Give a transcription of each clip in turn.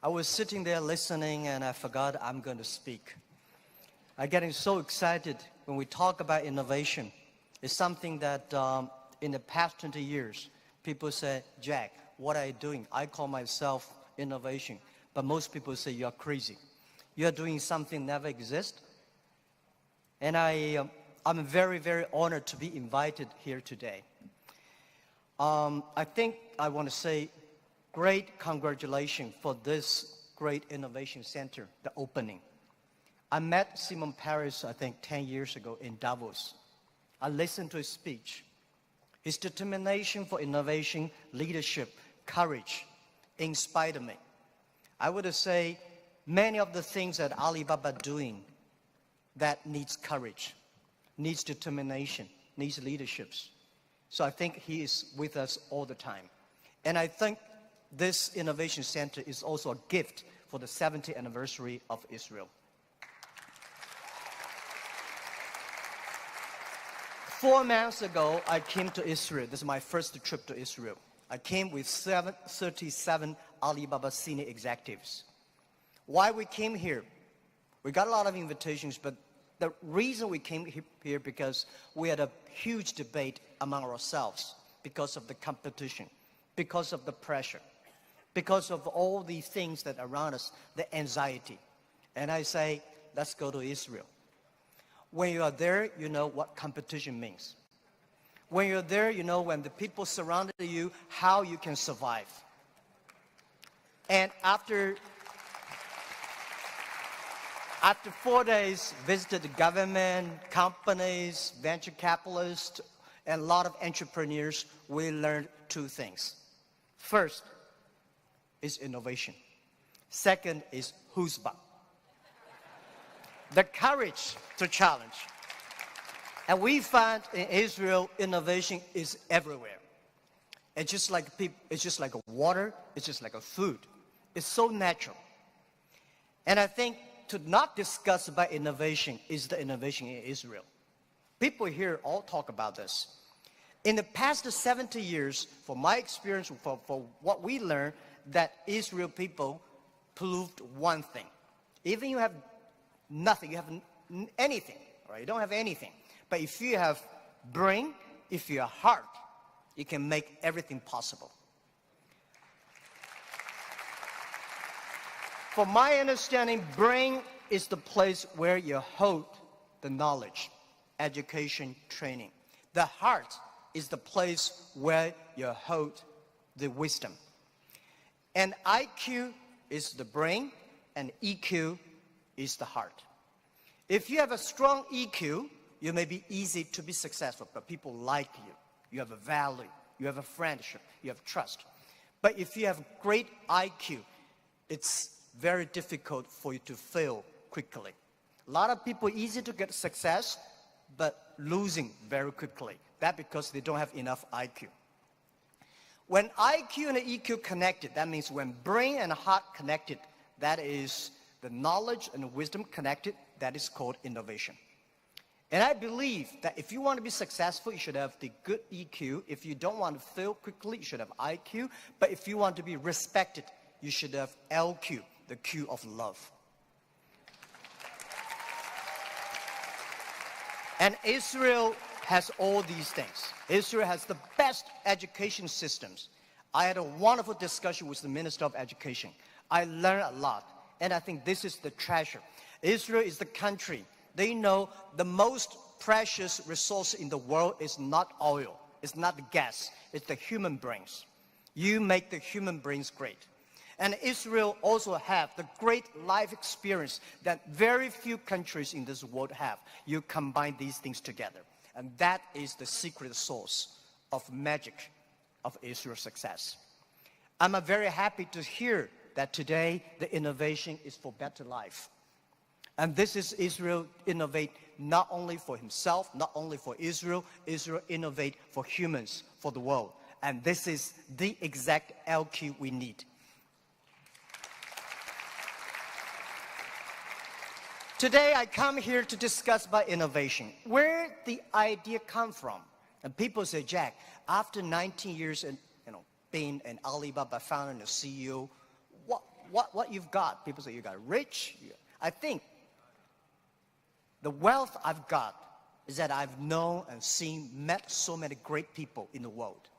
I was sitting there listening and I forgot I'm going to speak. I'm getting so excited when we talk about innovation. It's something that in the past 20 years, people say, Jack, what are you doing? I call myself innovation. But most people say you're crazy. You're doing something never exists. And I'm very, very honored to be invited here today. I think I want to say great congratulations for this great innovation center, the opening. I met Simon Paris, I think, 10 years ago in Davos. I listened to his speech. His determination for innovation, leadership, courage inspired me. I would say many of the things that Alibaba doing that needs courage, needs determination, needs leaderships. So I think he is with us all the time. And I think this innovation center is also a gift for the 70th anniversary of Israel. 4 months ago, I came to Israel. This is my first trip to Israel. I came with 37 Alibaba senior executives. Why we came here? We got a lot of invitations, but the reason we came here because we had a huge debate among ourselves because of the competition, because of the pressure, because of all the things that are around us, the anxiety. And I say, let's go to Israel. When you are there, you know what competition means. When you're there, you know when the people surrounded you, how you can survive. And after 4 days, visited the government, companies, venture capitalists, and a lot of entrepreneurs, we learned 2 things. First is innovation. Second is chutzpah, the courage to challenge. And we find in Israel, innovation is everywhere. It's just like water, it's just like a food. It's so natural. And I think to not discuss about innovation is the innovation in Israel. People here all talk about this. In the past 70 years, from my experience, for what we learned, that Israel people proved one thing. Even you have nothing, you have anything, right? You don't have anything. But if you have brain, if you have heart, you can make everything possible. From my understanding, brain is the place where you hold the knowledge, education, training. The heart is the place where you hold the wisdom. And IQ is the brain, and EQ is the heart. If you have a strong EQ, you may be easy to be successful, but people like you. You have a value, you have a friendship, you have trust. But if you have great IQ, it's very difficult for you to fail quickly. A lot of people easy to get success, but losing very quickly. That's because they don't have enough IQ. When IQ and EQ connected, that means when brain and heart connected, that is the knowledge and wisdom connected, that is called innovation. And I believe that if you want to be successful, you should have the good EQ. If you don't want to fail quickly, you should have IQ. But if you want to be respected, you should have LQ, the Q of love. And Israel has all these things. Israel has the best education systems. I had a wonderful discussion with the Minister of Education. I learned a lot, and I think this is the treasure. Israel is the country. They know the most precious resource in the world is not oil, it's not the gas, it's the human brains. You make the human brains great. And Israel also have the great life experience that very few countries in this world have. You combine these things together. And that is the secret source of magic of Israel's success. I'm very happy to hear that today the innovation is for better life. And this is Israel innovate not only for himself, not only for Israel. Israel innovate for humans, for the world. And this is the exact LQ we need. Today I come here to discuss about innovation. Where the idea come from? And people say, Jack, after 19 years in, being an Alibaba founder and a CEO, what you've got. People say you got rich. I think the wealth I've got is that I've known and seen, met so many great people in the world.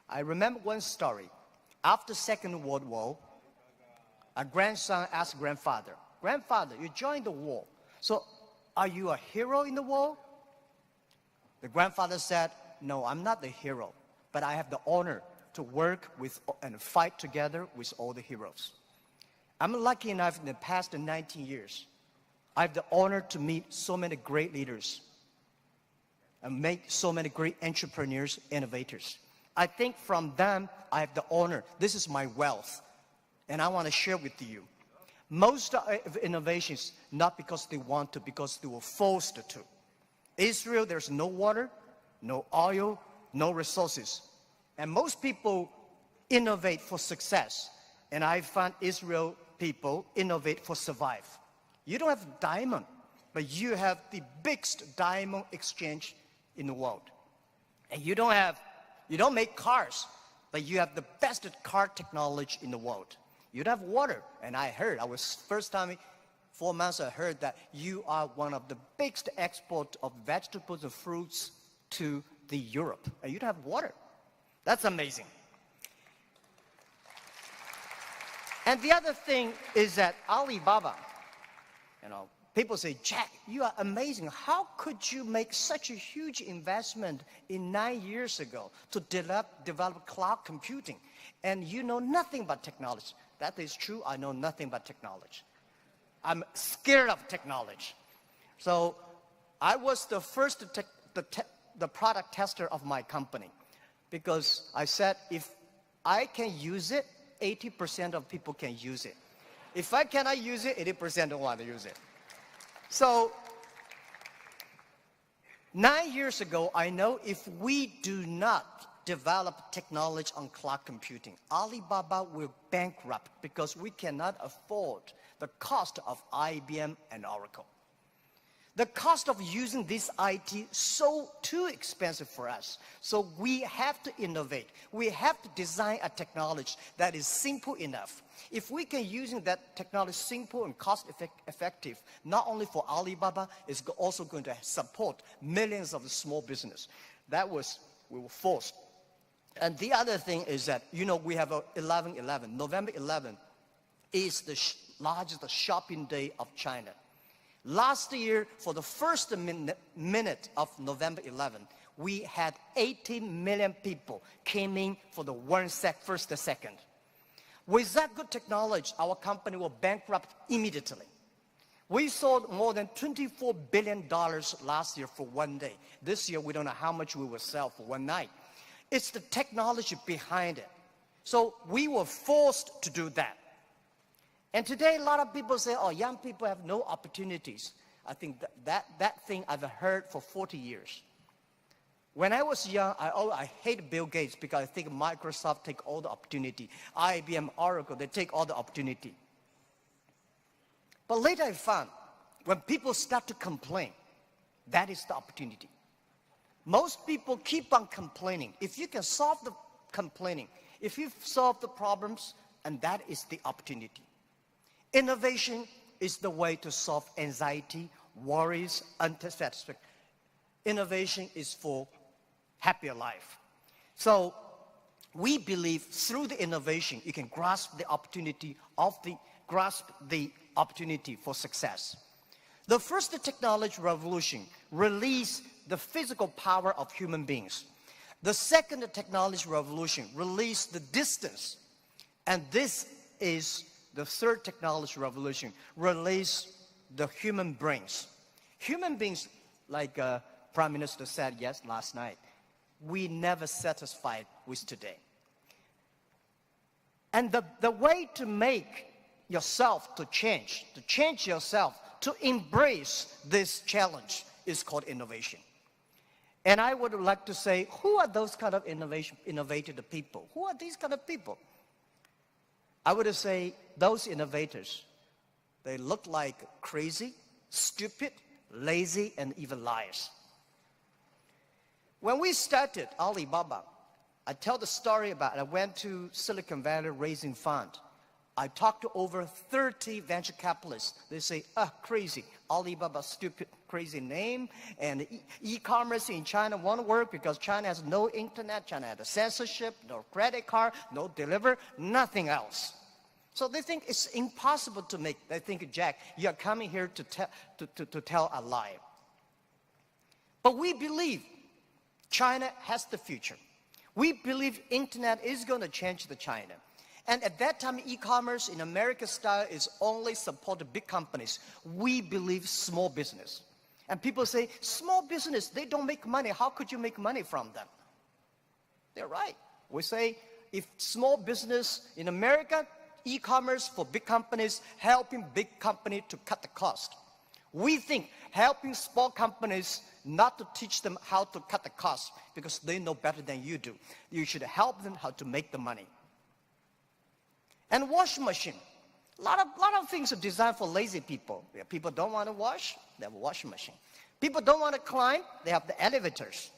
I remember one story. After Second World War, a grandson asked grandfather, "Grandfather, you joined the war. So are you a hero in the war?" The grandfather said, "No, I'm not the hero, but I have the honor to work with and fight together with all the heroes." I'm lucky enough in the past 19 years, I have the honor to meet so many great leaders and make so many great entrepreneurs, innovators. I think from them, I have the honor. This is my wealth, and I want to share with you. Most of innovations, not because they want to, because they were forced to. Israel, there's no water, no oil, no resources. And most people innovate for success. And I find Israel people innovate for survive. You don't have diamond, but you have the biggest diamond exchange in the world. And you don't make cars, but you have the best car technology in the world. You don't have water. And first time, 4 months, I heard that you are one of the biggest export of vegetables and fruits to the Europe. And you don't have water. That's amazing. And the other thing is that Alibaba, people say, "Jack, you are amazing. How could you make such a huge investment in 9 years ago to develop cloud computing? And you know nothing about technology." That is true. I know nothing about technology. I'm scared of technology. So I was the first the product tester of my company, because I said, if I can use it, 80% of people can use it. If I cannot use it, 80% don't want to use it. So 9 years ago, I know if we do not develop technology on cloud computing, Alibaba will bankrupt, because we cannot afford the cost of IBM and Oracle. The cost of using this IT so too expensive for us. So we have to innovate. We have to design a technology that is simple enough. If we can use that technology simple and cost effective, not only for Alibaba, it's also going to support millions of small business. We were forced. And the other thing is that, we have 11/11. November 11 is the largest shopping day of China. Last year, for the first minute of November 11, we had 18 million people came in for the first second. With that good technology, our company will bankrupt immediately. We sold more than $24 billion last year for one day. This year, we don't know how much we will sell for one night. It's the technology behind it. So we were forced to do that. And today, a lot of people say, "Oh, young people have no opportunities." I think that thing I've heard for 40 years. When I was young, I hated Bill Gates, because I think Microsoft take all the opportunity. IBM, Oracle, they take all the opportunity. But later I found, when people start to complain, that is the opportunity. Most people keep on complaining. If you can solve the complaining, if you solve the problems, and that is the opportunity. Innovation is the way to solve anxiety, worries, unsatisfaction. Innovation is for happier life. So we believe through the innovation, you can grasp the opportunity for success. The first technology revolution released the physical power of human beings. The second technology revolution released the distance. And this is the third technology revolution, release the human brains. Human beings, like Prime Minister said last night, we never satisfied with today. And the way to make yourself to change yourself, to embrace this challenge is called innovation. And I would like to say, who are those kind of innovative people? Who are these kind of people? I would say those innovators, they look like crazy, stupid, lazy, and even liars. When we started Alibaba, I tell the story about I went to Silicon Valley raising fund. I talked to over 30 venture capitalists. They say, crazy. Alibaba, stupid, crazy name. And e-commerce in China won't work because China has no internet. China has censorship, no credit card, no deliver, nothing else. So they think it's impossible to make. They think, Jack, you're coming here to tell a lie. But we believe China has the future. We believe internet is going to change the China. And at that time, e-commerce in American style is only supported big companies. We believe small business. And people say, small business, they don't make money. How could you make money from them? They're right. We say, if small business in America, e-commerce for big companies, helping big company to cut the cost. We think helping small companies not to teach them how to cut the cost because they know better than you do. You should help them how to make the money. And washing machine. A lot of things are designed for lazy people. People don't want to wash, they have a washing machine. People don't want to climb, they have the elevators.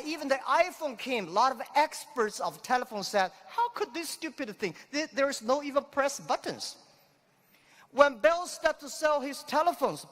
Even the iPhone came, a lot of experts of telephone said, how could this stupid thing, there is no even press buttons. When Bell started to sell his telephones,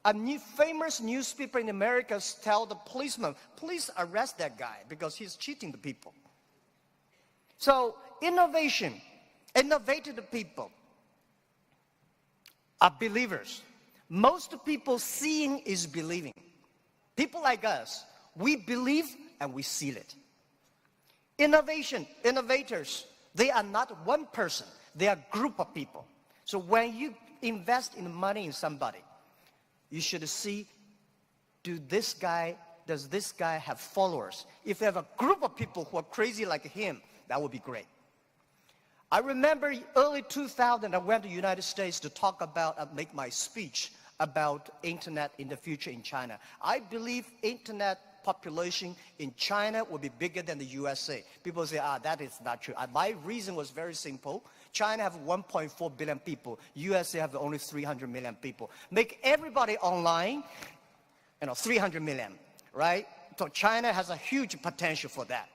a famous newspaper in America tell the policeman, please arrest that guy because he's cheating the people. So innovation. Innovative people are believers. Most people seeing is believing. People like us, we believe and we seal it. Innovators, they are not one person, they are a group of people. So when you invest in money in somebody, you should see, does this guy have followers? If you have a group of people who are crazy like him, that would be great. I remember early 2000, I went to the United States to talk about, make my speech about internet in the future in China. I believe internet population in China will be bigger than the USA. People say, that is not true. My reason was very simple. China have 1.4 billion people. USA have only 300 million people. Make everybody online, 300 million, right? So China has a huge potential for that.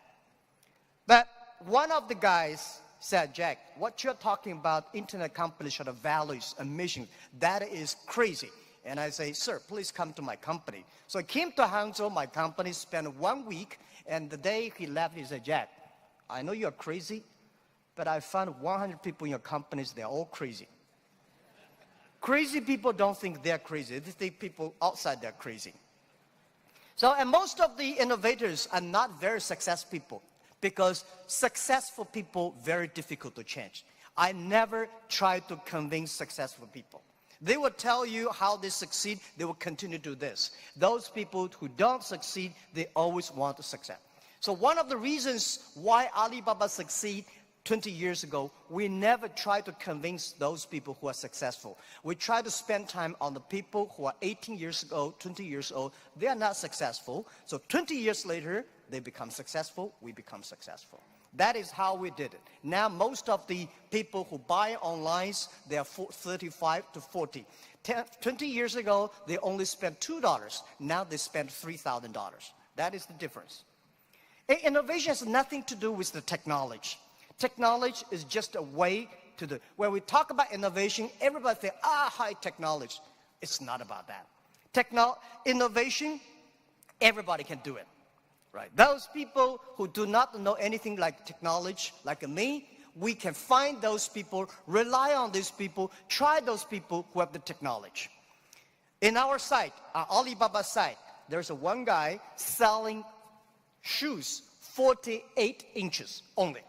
But one of the guys said, Jack, what you're talking about, internet companies should have values and mission. That is crazy. And I say, sir, please come to my company. So I came to Hangzhou, my company, spent 1 week, and the day he left, he said, Jack, I know you're crazy, but I found 100 people in your companies, they're all crazy. Crazy people don't think they're crazy. They think people outside they're crazy. So, and most of the innovators are not very successful people, because successful people, very difficult to change. I never try to convince successful people. They will tell you how they succeed, they will continue to do this. Those people who don't succeed, they always want to succeed. So one of the reasons why Alibaba succeed 20 years ago, we never try to convince those people who are successful. We try to spend time on the people who are 18 years old, 20 years old. They are not successful. So 20 years later, they become successful, we become successful. That is how we did it. Now most of the people who buy online, they are 35 to 40. 20 years ago, they only spent $2. Now they spend $3,000. That is the difference. Innovation has nothing to do with the technology. Technology is just a way to do. When we talk about innovation, everybody thinks, high technology. It's not about that. Innovation, everybody can do it. Right. Those people who do not know anything like technology, like me, we can find those people, rely on these people, try those people who have the technology. In our site, our Alibaba site, there's one guy selling shoes 48 inches only.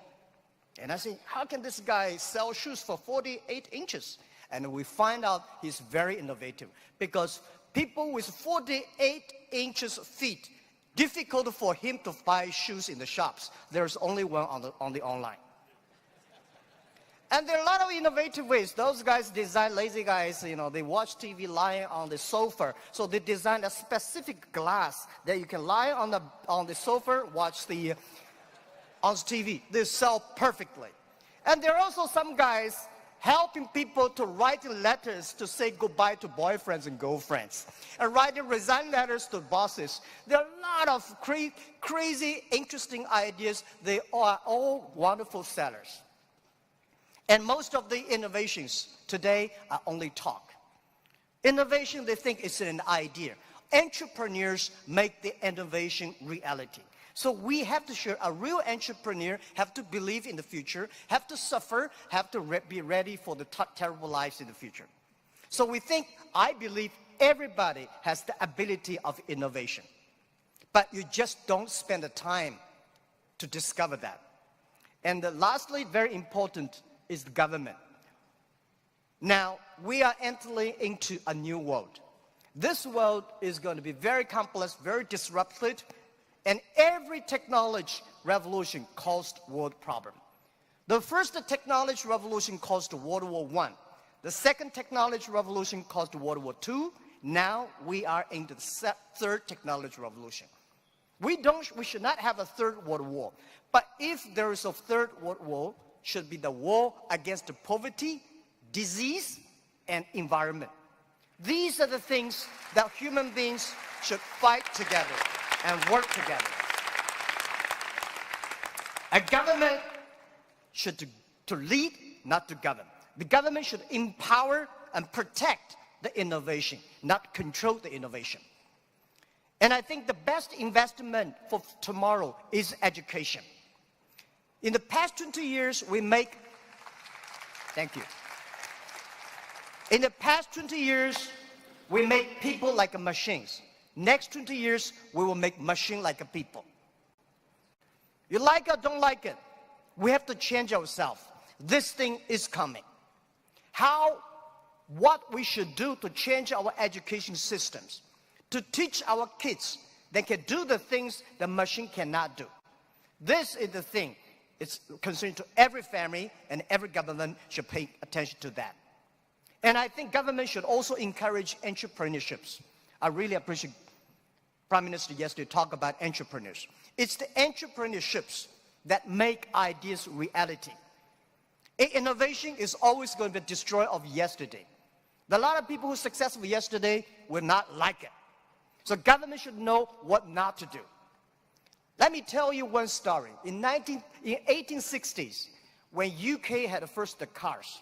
And I say, how can this guy sell shoes for 48 inches? And we find out he's very innovative, because people with 48 inches feet, difficult for him to buy shoes in the shops. There's only one on the online. And there are a lot of innovative ways. Those guys design, lazy guys, they watch TV lying on the sofa. So they designed a specific glass that you can lie on the sofa, watch on TV. They sell perfectly. And there are also some guys helping people to write letters to say goodbye to boyfriends and girlfriends, and writing resign letters to bosses. There are a lot of crazy, interesting ideas. They are all wonderful sellers. And most of the innovations today are only talk. Innovation, they think it's an idea. Entrepreneurs make the innovation reality. So we have to show a real entrepreneur have to believe in the future, have to suffer, have to be ready for the terrible lives in the future. So I believe everybody has the ability of innovation. But you just don't spend the time to discover that. And lastly, very important, is the government. Now, we are entering into a new world. This world is going to be very complex, very disrupted, and every technology revolution caused world problem. The first technology revolution caused World War I. The second technology revolution caused World War II. Now we are in the third technology revolution. We should not have a third world war. But if there is a third world war, should be the war against poverty, disease, and environment. These are the things that human beings should fight together and work together. A government should to lead, not to govern. The government should empower and protect the innovation, not control the innovation. And I think the best investment for tomorrow is education. In the past 20 years, thank you. In the past 20 years, we make people like machines. Next 20 years, we will make machine like people. You like it or don't like it, we have to change ourselves. This thing is coming. What we should do to change our education systems, to teach our kids they can do the things the machine cannot do. This is the thing. It's concerned to every family, and every government should pay attention to that. And I think government should also encourage entrepreneurships. I really appreciate Prime Minister yesterday talk about entrepreneurs. It's the entrepreneurships that make ideas reality. Innovation is always going to be destroyed of yesterday. A lot of people who were successful yesterday will not like it. So government should know what not to do. Let me tell you one story. In 1860s, when UK had first the cars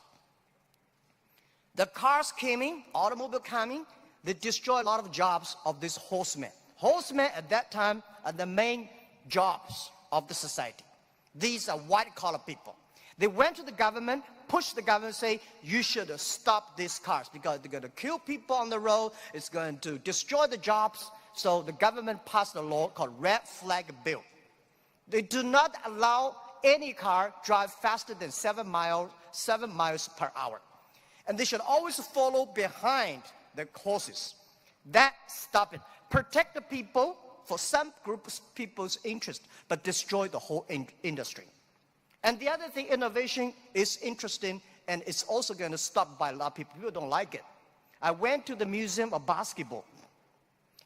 came in, automobile coming, they destroyed a lot of jobs of these horsemen. Horsemen at that time are the main jobs of the society. These are white-collar people. They went to the government, pushed the government, say, you should stop these cars because they're going to kill people on the road. It's going to destroy the jobs. So the government passed a law called Red Flag Bill. They do not allow any car drive faster than 7 miles per hour. And they should always follow behind the horses. That stop it. Protect the people for some groups of people's interest, but destroy the whole industry. And the other thing, innovation is interesting, and it's also going to stop by a lot of people. People don't like it. I went to the Museum of Basketball.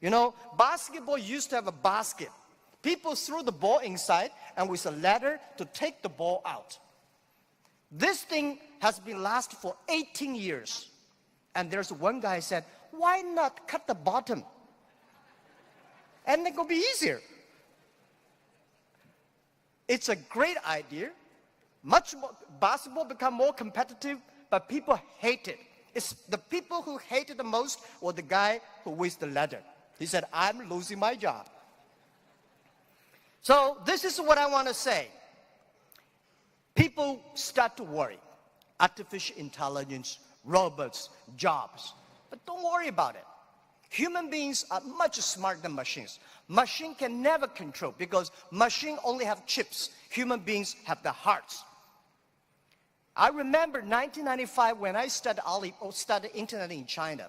You know, basketball used to have a basket. People threw the ball inside, and with a ladder to take the ball out. This thing has been lasting for 18 years. And there's one guy said, why not cut the bottom? And it will be easier. It's a great idea. Much more, basketball become more competitive, but people hate it. It's the people who hate it the most were the guy who with the ladder. He said, I'm losing my job. So this is what I want to say. People start to worry. Artificial intelligence, robots, jobs. But don't worry about it. Human beings are much smarter than machines. Machine can never control because machine only have chips. Human beings have the hearts. I remember 1995 when I studied internet in China.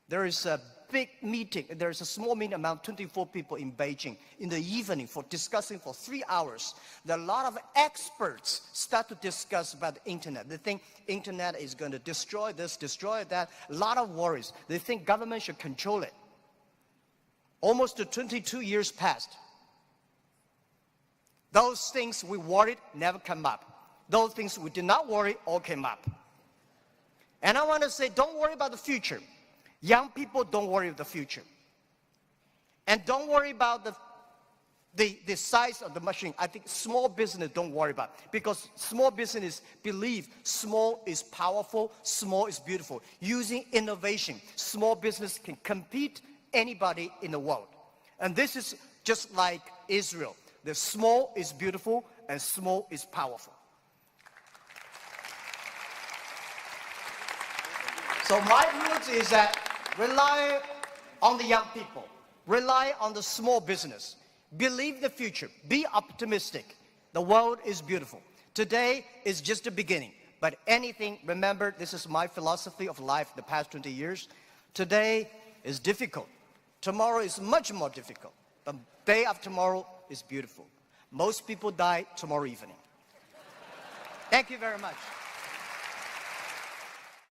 There is a big meeting. There is a small meeting among 24 people in Beijing in the evening for discussing for 3 hours. There are a lot of experts start to discuss about the internet. They think internet is going to destroy this, destroy that. A lot of worries. They think government should control it. Almost 22 years passed. Those things we worried never come up. Those things we did not worry all came up. And I want to say, don't worry about the future. Young people, don't worry about the future. And don't worry about the size of the machine, I think small business don't worry about. Because small business believe small is powerful, small is beautiful. Using innovation, small business can compete anybody in the world. And this is just like Israel. The small is beautiful and small is powerful. So my view is that rely on the young people. Rely on the small business. Believe the future. Be optimistic. The world is beautiful. Today is just the beginning. But anything, remember, this is my philosophy of life the past 20 years. Today is difficult. Tomorrow is much more difficult. But day after tomorrow is beautiful. Most people die tomorrow evening. Thank you very much.